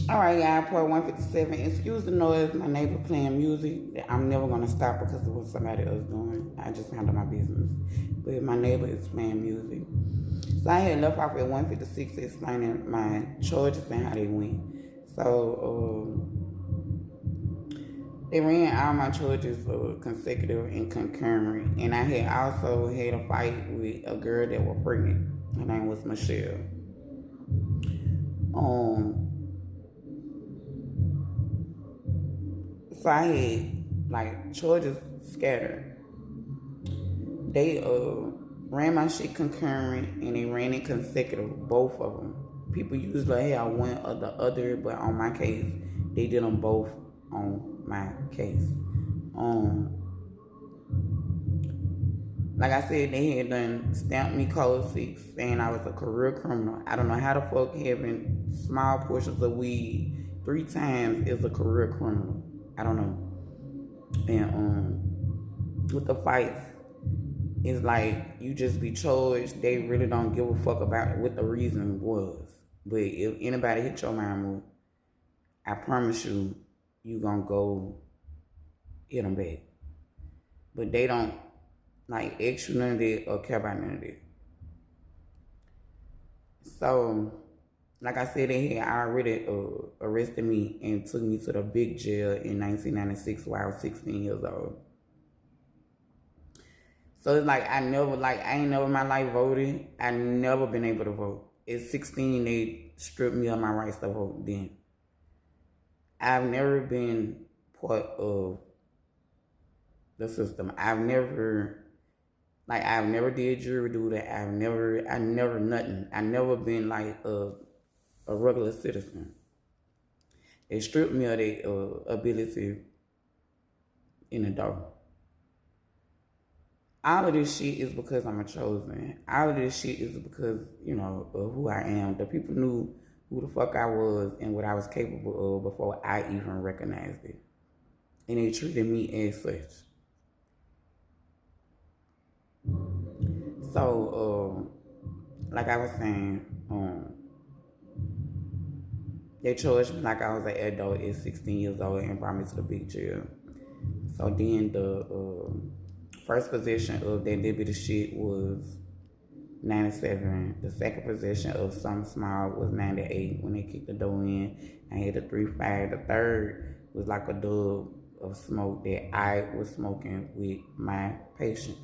All right, y'all, part 157. Excuse the noise. My neighbor playing music. I'm never going to stop because of what somebody else doing. I just handle my business. But my neighbor is playing music. So I had left off at 156 explaining my charges and how they went. So they ran all my charges consecutive and concurrent. And I had also had a fight with a girl that was pregnant. Her name was Michelle. So I had like charges scattered. They ran my shit concurrent and they ran it consecutive, both of them. People usually have one or the other, but on my case, they did them both on my case. Like I said, they had done stamped me code 6 saying I was a career criminal. I don't know how the fuck having small portions of weed 3 times is a career criminal. I don't know. And with the fights, it's like you just be charged. They really don't give a fuck about what the reason was. But if anybody hit your mama, I promise you, you gonna go hit them back. But they don't like ask you none of that or care about none of that. So, like I said, they had already arrested me and took me to the big jail in 1996 while I was 16 years old. So it's like I ain't never in my life voted. I never been able to vote. At 16, they stripped me of my rights to vote then. I've never been part of the system. I've never did jury duty. I never nothing. I never been like a regular citizen. They stripped me of their ability in the door. All of this shit is because I'm a chosen. All of this shit is because, of who I am. The people knew who the fuck I was and what I was capable of before I even recognized it. And they treated me as such. So, like I was saying, they charged me like I was an adult at 16 years old and brought me to the big jail. So then the first possession of that little bit of shit was 97. The second possession of something small was 98 when they kicked the door in. I had a 3-5. The third was like a dub of smoke that I was smoking with my patient.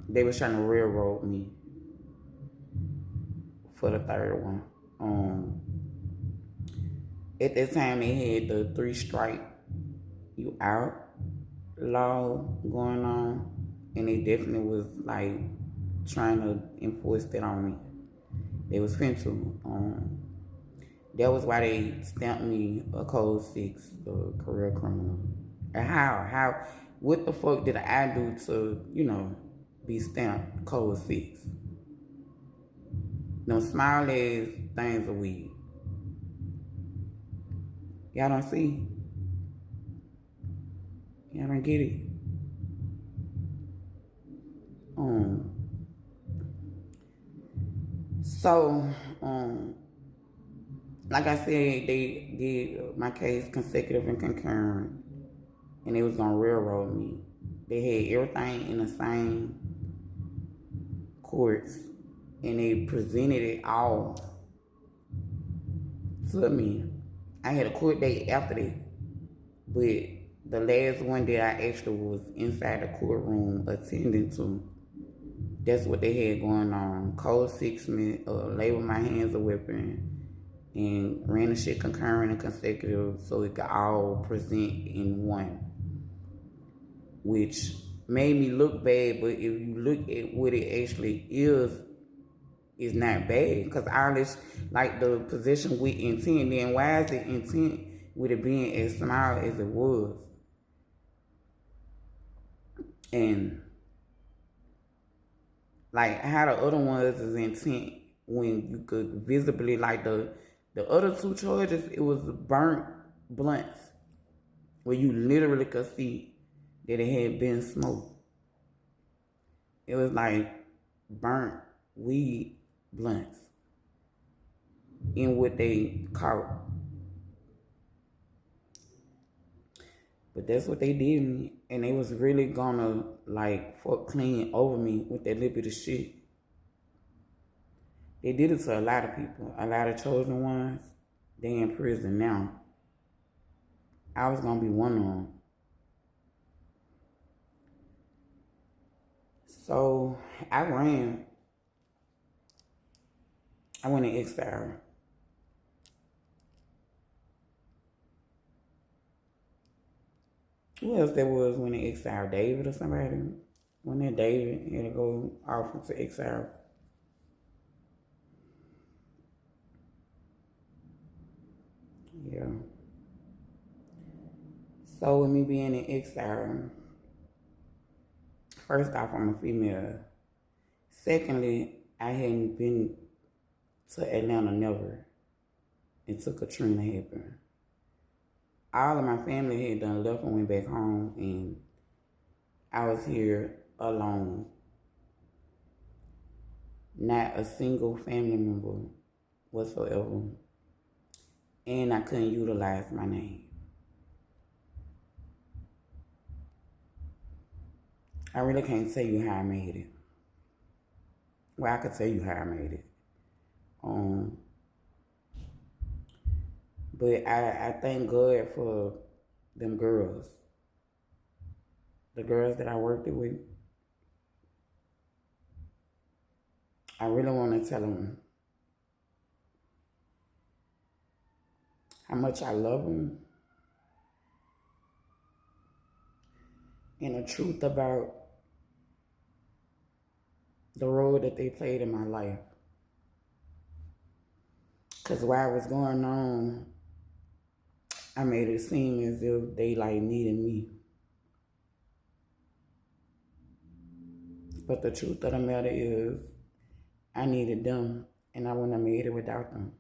They was trying to railroad me for the third one. At that time, they had the 3 strike you out law going on, and they definitely was like trying to enforce that on me. They was finna to. That was why they stamped me a code 6, career criminal. And how, what the fuck did I do to, be stamped code 6? No small ass things of weed. Y'all don't see? Y'all don't get it? So, like I said, they did my case consecutive and concurrent, and they was gonna railroad me. They had everything in the same courts, and they presented it all to me. I had a court date after that, but the last one that I actually was inside the courtroom attending to, that's what they had going on. Code 6 labeled my hands a weapon and ran the shit concurrent and consecutive so it could all present in one, which made me look bad. But if you look at what it actually is not bad, because all this, like the position with intent, then why is the intent with it being as small as it was? And like how the other ones is intent when you could visibly, like the other 2 charges, it was burnt blunts where you literally could see that it had been smoked. It was like burnt weed blunts. in what they caught. But that's what they did me. And they was really gonna like fuck clean over me with that little bit of shit. They did it to a lot of people. A lot of chosen ones. They in prison now. I was gonna be one of them. So I ran. I went in exile. Who else there was when in exile? David or somebody? When that David had to go off into exile. Yeah. So with me being in exile, first off, I'm a female. Secondly, I hadn't been to Atlanta never until Katrina happened. All of my family had done left and went back home, and I was here alone. Not a single family member whatsoever. And I couldn't utilize my name. I really can't tell you how I made it. Well, I could tell you how I made it. But I thank God for them girls. The girls that I worked with. I really want to tell them how much I love them. And the truth about the role that they played in my life. Because while it was going on, I made it seem as if they like needed me. But the truth of the matter is, I needed them, and I wouldn't have made it without them.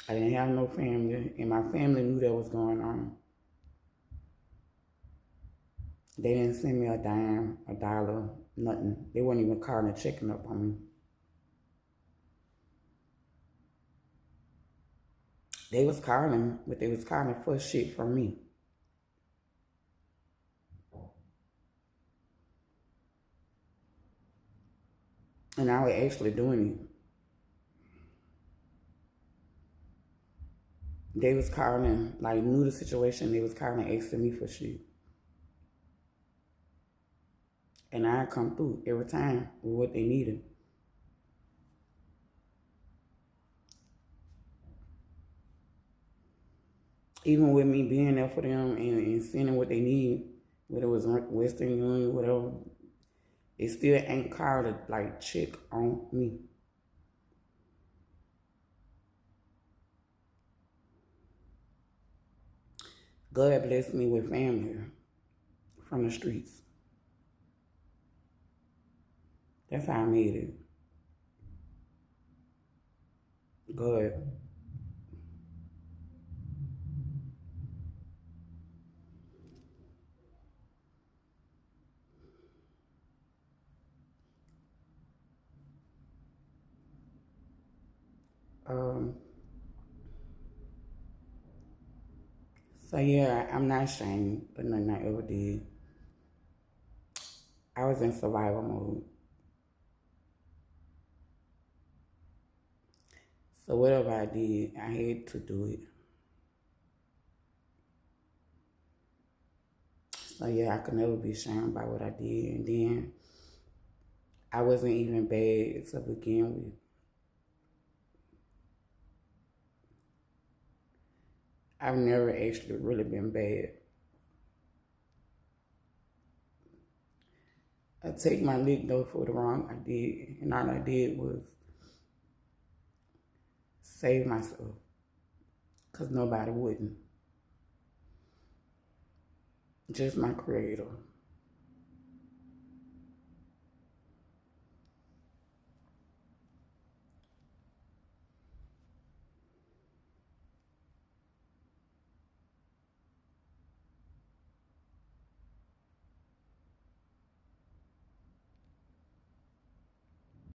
I didn't have no family, and my family knew that was going on. They didn't send me a dime, a dollar, nothing. They weren't even calling and checking up on me. They was calling, but they was calling for shit from me. And I was actually doing it. They was calling, like knew the situation, they was calling asking me for shit. And I come through every time with what they needed. Even with me being there for them and sending what they need, whether it was Western Union, whatever, they still ain't called to like check on me. God blessed me with family from the streets. That's how I made it. God. So yeah, I'm not ashamed for nothing I ever did. I was in survival mode. So whatever I did, I had to do it. So yeah, I could never be ashamed by what I did. And then I wasn't even bad to begin with. I've never actually really been bad. I take my lick though for the wrong I did, and all I did was save myself, because nobody wouldn't. Just my creator.